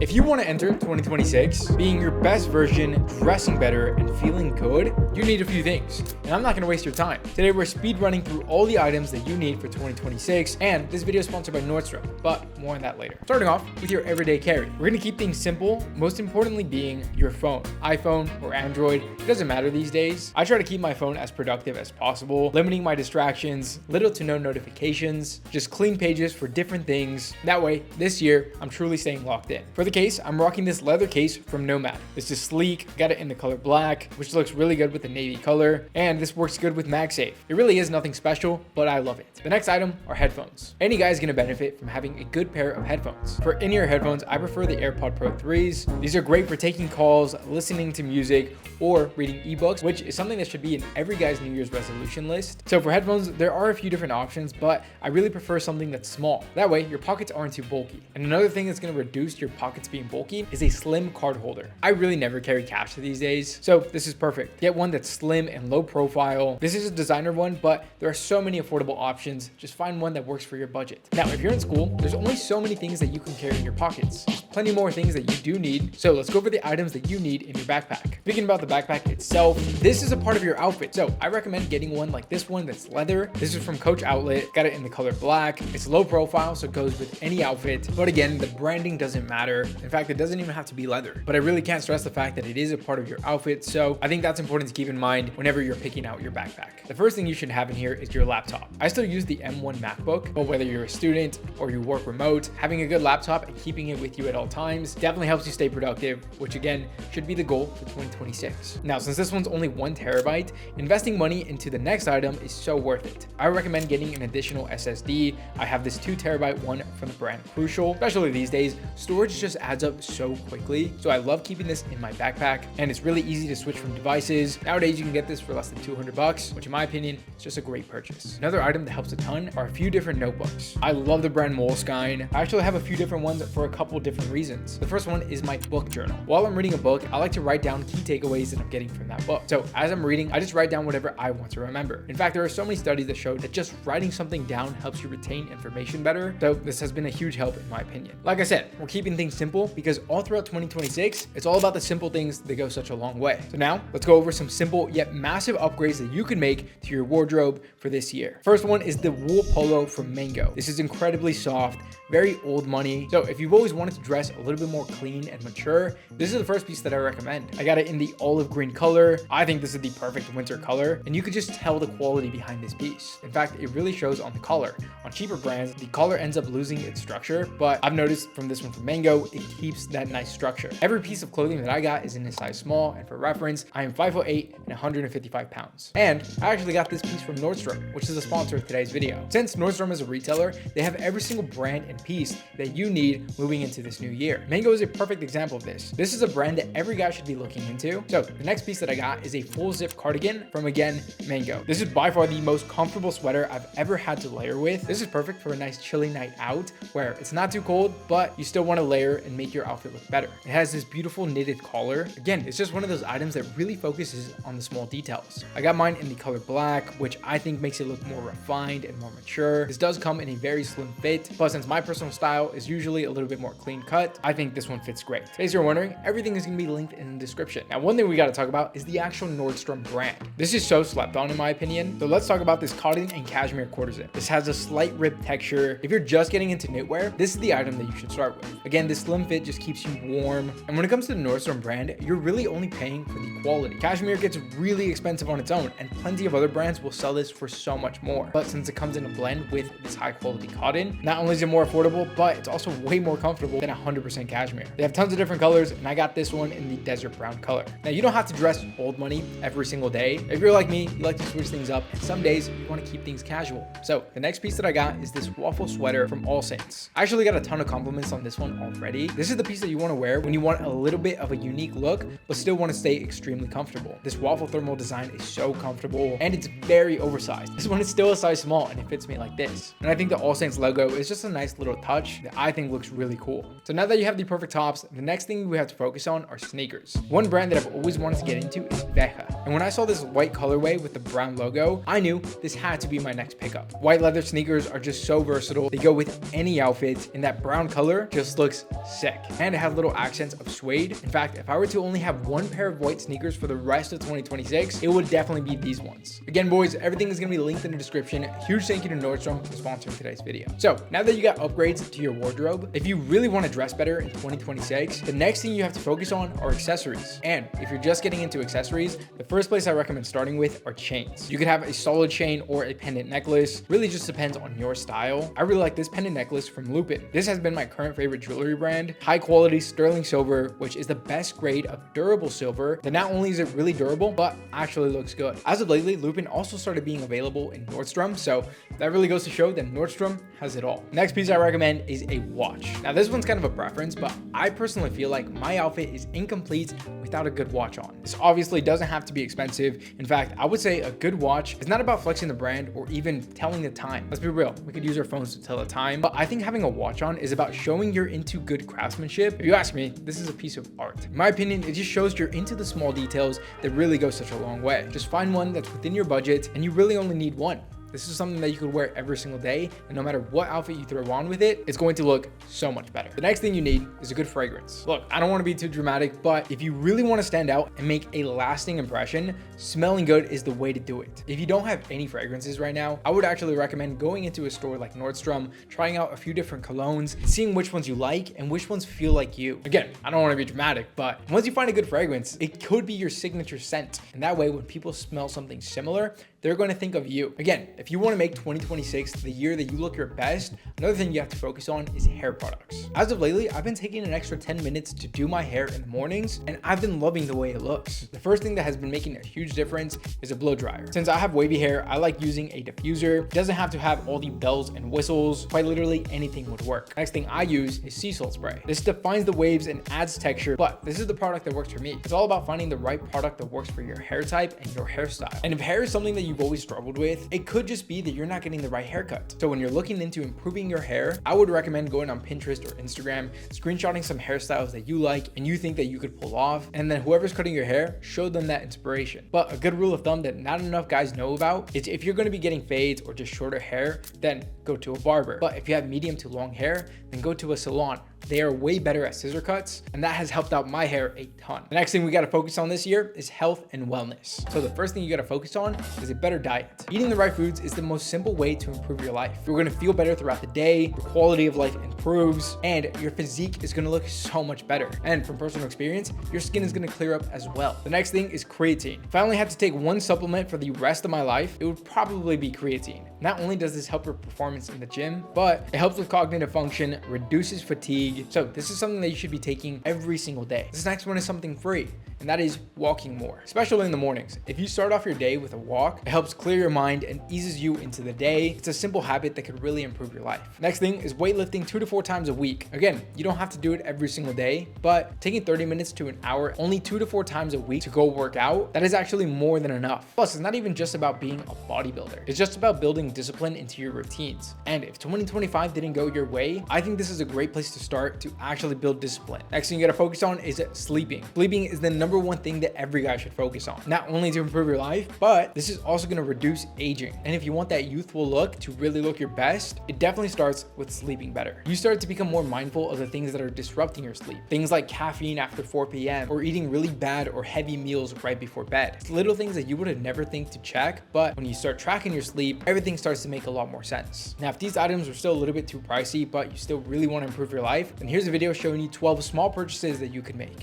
If you want to enter 2026 being your best version, dressing better, and feeling good, you need a few things. And I'm not going to waste your time. Today we're speed running through all the items that you need for 2026, and this video is sponsored by Nordstrom, but more on that later. Starting off with your everyday carry. We're going to keep things simple, most importantly being your phone. iPhone or Android, it doesn't matter these days. I try to keep my phone as productive as possible, limiting my distractions, little to no notifications, just clean pages for different things. That way, this year, I'm truly staying locked in. For the case, I'm rocking this leather case from Nomad. This is sleek, got it in the color black, which looks really good with the navy color, and this works good with MagSafe. It really is nothing special, but I love it. The next item are headphones. Any guy's gonna benefit from having a good pair of headphones. For in-ear headphones, I prefer the AirPod Pro 3s. These are great for taking calls, listening to music, or reading ebooks, which is something that should be in every guy's New Year's resolution list. So for headphones, there are a few different options, but I really prefer something that's small. That way, your pockets aren't too bulky. And another thing that's gonna reduce your pockets being bulky is a slim card holder. I really never carry cash these days, so this is perfect. Get one that's slim and low profile. This is a designer one, but there are so many affordable options. Just find one that works for your budget. Now, if you're in school, there's only so many things that you can carry in your pockets. There's plenty more things that you do need. So let's go over the items that you need in your backpack. Speaking about the backpack itself, this is a part of your outfit. So I recommend getting one like this one that's leather. This is from Coach Outlet. Got it in the color black. It's low profile, so it goes with any outfit. But again, the branding doesn't matter. In fact, it doesn't even have to be leather. But I really can't stress the fact that it is a part of your outfit. So I think that's important to keep in mind whenever you're picking out your backpack. The first thing you should have in here is your laptop. I still use the M1 MacBook, but whether you're a student or you work remote, having a good laptop and keeping it with you at all times definitely helps you stay productive, which again should be the goal for 2026. Now, since this one's only 1 terabyte, investing money into the next item is so worth it. I recommend getting an additional SSD. I have this 2 terabyte one from the brand Crucial. Especially these days, storage just adds up so quickly. So I love keeping this in my backpack, and it's really easy to switch from devices. Nowadays, you can get this for less than $200, which in my opinion is just a great purchase. Another item that helps a ton are a few different notebooks. I love the brand Moleskine. I actually have a few different ones for a couple different reasons. The first one is my book journal. While I'm reading a book, I like to write down key takeaways that I'm getting from that book. So as I'm reading, I just write down whatever I want to remember. In fact, there are so many studies that show that just writing something down helps you retain information better. So this has been a huge help in my opinion. Like I said, we're keeping things simple because all throughout 2026, it's all about the simple things that go such a long way. So now let's go over some simple yet massive upgrades that you can make to your wardrobe for this year. First one is the wool polo from Mango. This is incredibly soft, very old money. So if you've always wanted to dress a little bit more clean and mature, this is the first piece that I recommend. I got it in the olive green color. I think this is the perfect winter color, and you could just tell the quality behind this piece. In fact, it really shows on the collar. On cheaper brands, the collar ends up losing its structure, but I've noticed from this one from Mango, it keeps that nice structure. Every piece of clothing that I got is in a size small, and for reference, I am 5'8" and 155 pounds. And I actually got this piece from Nordstrom, which is a sponsor of today's video. Since Nordstrom is a retailer, they have every single brand and piece that you need moving into this new year. Mango is a perfect example of this. This is a brand that every guy should be looking into. So the next piece that I got is a full zip cardigan from, again, Mango. This is by far the most comfortable sweater I've ever had to layer with. This is perfect for a nice chilly night out where it's not too cold, but you still want to layer and make your outfit look better. It has this beautiful knitted collar. Again, it's just one of those items that really focuses on the small details. I got mine in the color black, which I think makes it look more refined and more mature. This does come in a very slim fit, but since my personal style is usually a little bit more clean cut, I think this one fits great. In case you're wondering, everything is going to be linked in the description. Now, one thing we got to talk about is the actual Nordstrom brand. This is so slept on in my opinion. So let's talk about this cotton and cashmere quarter zip. This has a slight rib texture. If you're just getting into knitwear, this is the item that you should start with. Again, this slim fit just keeps you warm. And when it comes to the Nordstrom brand, you're really only paying for the quality. Cashmere gets really expensive on its own, and plenty of other brands will sell this for so much more. But since it comes in a blend with this high quality cotton, not only is it more affordable, but it's also way more comfortable than 100% cashmere. They have tons of different colors, and I got this one in the desert brown color. Now, you don't have to dress old money every single day. If you're like me, you like to switch things up, and some days you want to keep things casual. So the next piece that I got is this waffle sweater from All Saints. I actually got a ton of compliments on this one already. This is the piece that you want to wear when you want a little bit of a unique look, but still want to stay extremely comfortable. This waffle thermal design is so comfortable, and it's very oversized. This one is still a size small, and it fits me like this. And I think the All Saints logo is just a nice little touch that I think looks really cool. So now that you have the perfect tops, the next thing we have to focus on are sneakers. One brand that I've always wanted to get into is Veja. And when I saw this white colorway with the brown logo, I knew this had to be my next pickup. White leather sneakers are just so versatile. They go with any outfit, and that brown color just looks sick. And it has little accents of suede. In fact, if I were to only have one pair of white sneakers for the rest of 2026, it would definitely be these ones. Again, boys, everything is going to be linked in the description. Huge thank you to Nordstrom for sponsoring today's video. So now that you got upgrades to your wardrobe, if you really want to dress better in 2026, the next thing you have to focus on are accessories. And if you're just getting into accessories, the first place I recommend starting with are chains. You could have a solid chain or a pendant necklace. Really just depends on your style. I really like this pendant necklace from Lupin. This has been my current favorite jewelry brand. High quality sterling silver, which is the best grade of durable silver. That not only is it really durable, but actually looks good. As of lately, Lupin also started being available in Nordstrom, so that really goes to show that Nordstrom has it all. Next piece I recommend is a watch. Now this one's kind of a preference, but I personally feel like my outfit is incomplete without a good watch on. This obviously doesn't have to be expensive. In fact, I would say a good watch is not about flexing the brand or even telling the time. Let's be real, we could use our phones to tell the time, but I think having a watch on is about showing you're into good craftsmanship. If you ask me, this is a piece of art. In my opinion, it just shows you're into the small details that really go such a long way. Just find one that's within your budget, and you really only need one. This is something that you could wear every single day, and no matter what outfit you throw on with it, it's going to look so much better. The next thing you need is a good fragrance. Look, I don't want to be too dramatic, but if you really want to stand out and make a lasting impression, smelling good is the way to do it. If you don't have any fragrances right now, I would actually recommend going into a store like Nordstrom, trying out a few different colognes, seeing which ones you like and which ones feel like you. Again, I don't want to be dramatic, but once you find a good fragrance, it could be your signature scent. And that way, when people smell something similar, they're going to think of you. Again, if you want to make 2026 the year that you look your best, another thing you have to focus on is hair products. As of lately, I've been taking an extra 10 minutes to do my hair in the mornings, and I've been loving the way it looks. The first thing that has been making a huge difference is a blow dryer. Since I have wavy hair, I like using a diffuser. It doesn't have to have all the bells and whistles. Quite literally anything would work. Next thing I use is sea salt spray. This defines the waves and adds texture, but this is the product that works for me. It's all about finding the right product that works for your hair type and your hairstyle. And if hair is something that you've always struggled with, it could just be that you're not getting the right haircut. So when you're looking into improving your hair, I would recommend going on Pinterest or Instagram, screenshotting some hairstyles that you like and you think that you could pull off, and then whoever's cutting your hair, show them that inspiration. But a good rule of thumb that not enough guys know about is if you're going to be getting fades or just shorter hair, then go to a barber. But if you have medium to long hair, then go to a salon. They are way better at scissor cuts, and that has helped out my hair a ton. The next thing we got to focus on this year is health and wellness. So the first thing you got to focus on is a better diet. Eating the right foods is the most simple way to improve your life. You're going to feel better throughout the day, your quality of life improves, and your physique is going to look so much better. And from personal experience, your skin is going to clear up as well. The next thing is creatine. If I only had to take one supplement for the rest of my life, it would probably be creatine. Not only does this help your performance in the gym, but it helps with cognitive function, reduces fatigue. So this is something that you should be taking every single day. This next one is something free, and that is walking more, especially in the mornings. If you start off your day with a walk, it helps clear your mind and eases you into the day. It's a simple habit that could really improve your life. Next thing is weightlifting 2 to 4 times a week. Again, you don't have to do it every single day, but taking 30 minutes to an hour, only 2 to 4 times a week to go work out, that is actually more than enough. Plus, it's not even just about being a bodybuilder. It's just about building discipline into your routines. And if 2025 didn't go your way, I think this is a great place to start to actually build discipline. Next thing you gotta focus on is sleeping. Sleeping is the number one thing that every guy should focus on. Not only to improve your life, but this is also gonna reduce aging. And if you want that youthful look to really look your best, it definitely starts with sleeping better. You start to become more mindful of the things that are disrupting your sleep. Things like caffeine after 4 p.m. or eating really bad or heavy meals right before bed. It's little things that you would have never think to check, but when you start tracking your sleep, everything starts to make a lot more sense. Now, if these items are still a little bit too pricey, but you still really want to improve your life, then here's a video showing you 12 small purchases that you could make.